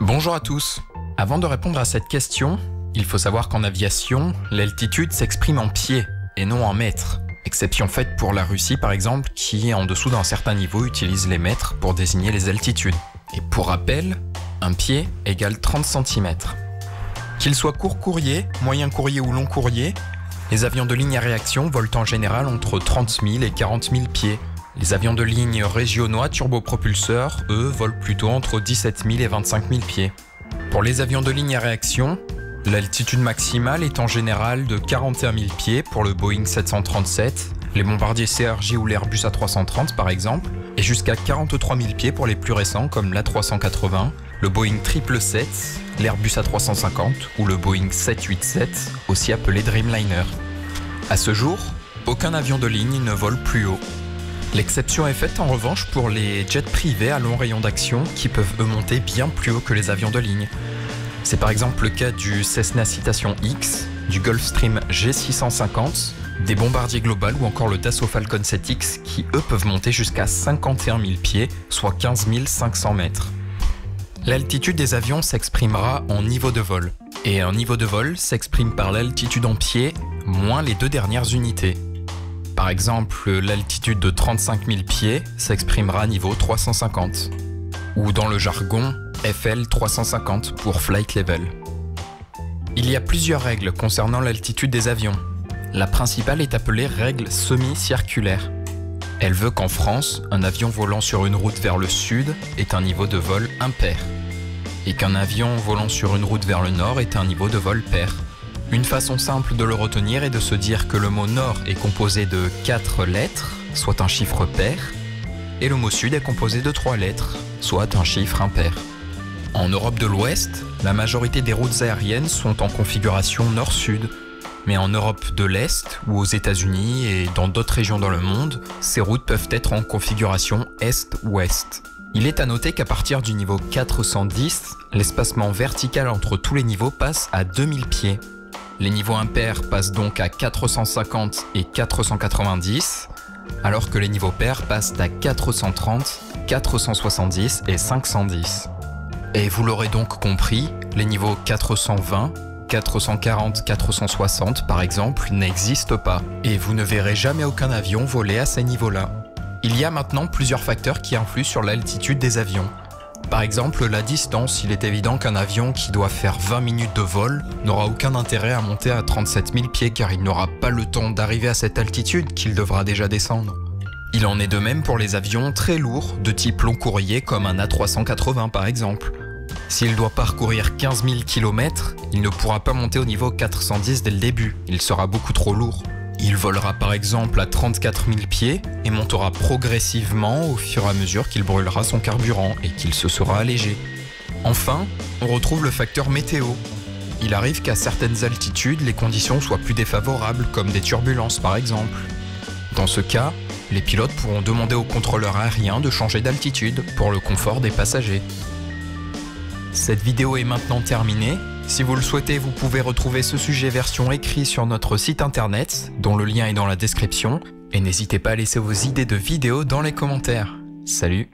Bonjour à tous. Avant de répondre à cette question, il faut savoir qu'en aviation, l'altitude s'exprime en pieds et non en mètres. Exception faite pour la Russie par exemple, qui en dessous d'un certain niveau utilise les mètres pour désigner les altitudes. Et pour rappel, un pied égale 30 cm. Qu'il soit court courrier, moyen courrier ou long courrier, les avions de ligne à réaction volent en général entre 30 000 et 40 000 pieds. Les avions de ligne régionaux à turbopropulseurs, eux, volent plutôt entre 17 000 et 25 000 pieds. Pour les avions de ligne à réaction, l'altitude maximale est en général de 41 000 pieds pour le Boeing 737, les bombardiers CRJ ou l'Airbus A330 par exemple, et jusqu'à 43 000 pieds pour les plus récents comme l'A380, le Boeing 777, l'Airbus A350 ou le Boeing 787, aussi appelé Dreamliner. À ce jour, aucun avion de ligne ne vole plus haut. L'exception est faite en revanche pour les jets privés à long rayon d'action qui peuvent eux monter bien plus haut que les avions de ligne. C'est par exemple le cas du Cessna Citation X, du Gulfstream G650, des bombardiers Global ou encore le Dassault Falcon 7X qui eux peuvent monter jusqu'à 51 000 pieds, soit 15 500 mètres. L'altitude des avions s'exprimera en niveau de vol. Et un niveau de vol s'exprime par l'altitude en pieds moins les deux dernières unités. Par exemple, l'altitude de 35 000 pieds s'exprimera à niveau 350, ou dans le jargon FL 350 pour Flight Level. Il y a plusieurs règles concernant l'altitude des avions. La principale est appelée règle semi-circulaire. Elle veut qu'en France, un avion volant sur une route vers le sud ait un niveau de vol impair, et qu'un avion volant sur une route vers le nord ait un niveau de vol pair. Une façon simple de le retenir est de se dire que le mot nord est composé de 4 lettres, soit un chiffre pair, et le mot sud est composé de 3 lettres, soit un chiffre impair. En Europe de l'Ouest, la majorité des routes aériennes sont en configuration nord-sud, mais en Europe de l'Est ou aux États-Unis et dans d'autres régions dans le monde, ces routes peuvent être en configuration est-ouest. Il est à noter qu'à partir du niveau 410, l'espacement vertical entre tous les niveaux passe à 2000 pieds. Les niveaux impairs passent donc à 450 et 490, alors que les niveaux pairs passent à 430, 470 et 510. Et vous l'aurez donc compris, les niveaux 420, 440, 460 par exemple n'existent pas, et vous ne verrez jamais aucun avion voler à ces niveaux-là. Il y a maintenant plusieurs facteurs qui influent sur l'altitude des avions. Par exemple, la distance. Il est évident qu'un avion qui doit faire 20 minutes de vol n'aura aucun intérêt à monter à 37 000 pieds car il n'aura pas le temps d'arriver à cette altitude qu'il devra déjà descendre. Il en est de même pour les avions très lourds de type long courrier comme un A380 par exemple. S'il doit parcourir 15 000 km, il ne pourra pas monter au niveau 410 dès le début, il sera beaucoup trop lourd. Il volera par exemple à 34 000 pieds et montera progressivement au fur et à mesure qu'il brûlera son carburant et qu'il se sera allégé. Enfin, on retrouve le facteur météo. Il arrive qu'à certaines altitudes, les conditions soient plus défavorables, comme des turbulences par exemple. Dans ce cas, les pilotes pourront demander au contrôleur aérien de changer d'altitude pour le confort des passagers. Cette vidéo est maintenant terminée. Si vous le souhaitez, vous pouvez retrouver ce sujet version écrite sur notre site internet, dont le lien est dans la description, et n'hésitez pas à laisser vos idées de vidéos dans les commentaires. Salut!